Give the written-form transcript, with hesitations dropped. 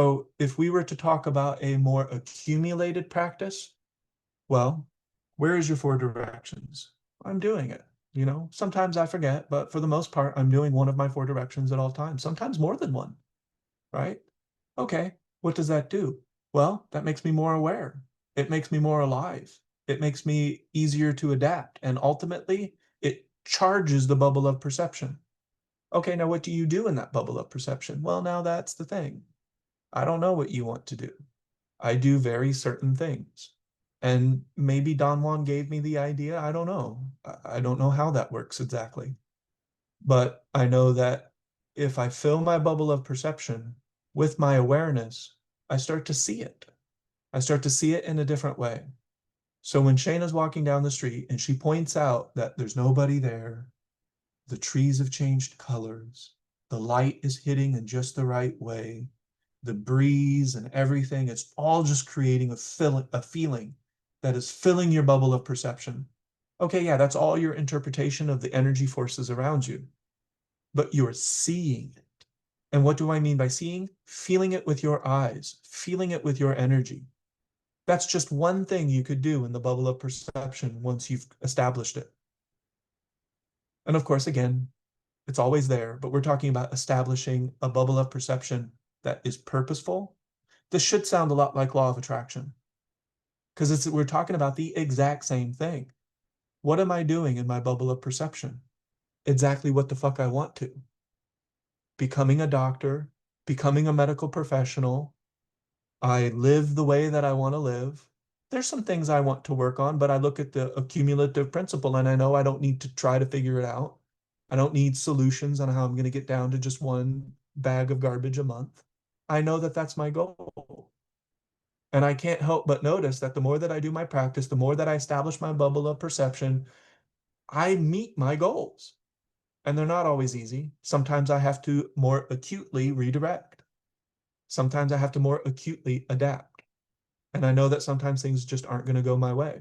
So if we were to talk about a more accumulated practice, well, where is your four directions? I'm doing it. Sometimes I forget, but for the most part, I'm doing one of my four directions at all times, sometimes more than one, right? Okay, what does that do? Well, that makes me more aware. It makes me more alive. It makes me easier to adapt. And ultimately, it charges the bubble of perception. Okay, now what do you do in that bubble of perception? Well, now that's the thing. I don't know what you want to do. I do very certain things. And maybe Don Juan gave me the idea. I don't know. I don't know how that works exactly. But I know that if I fill my bubble of perception with my awareness, I start to see it. I start to see it in a different way. So when Shayna's walking down the street and she points out that there's nobody there, the trees have changed colors, the light is hitting in just the right way, the breeze and everything, it's all just creating a feeling that is filling your bubble of perception. Okay, yeah, that's all your interpretation of the energy forces around you, but you're seeing it. And what do I mean by seeing? Feeling it with your eyes, feeling it with your energy. That's just one thing you could do in the bubble of perception once you've established it. And of course, again, it's always there, but we're talking about establishing a bubble of perception that is purposeful. This should sound a lot like law of attraction because we're talking about the exact same thing. What am I doing in my bubble of perception? Exactly what the fuck I want to. Becoming a doctor, becoming a medical professional. I live the way that I want to live. There's some things I want to work on, but I look at the accumulative principle and I know I don't need to try to figure it out. I don't need solutions on how I'm going to get down to just one bag of garbage a month. I know that that's my goal. And I can't help but notice that the more that I do my practice, the more that I establish my bubble of perception, I meet my goals. And they're not always easy. Sometimes I have to more acutely redirect. Sometimes I have to more acutely adapt. And I know that sometimes things just aren't going to go my way.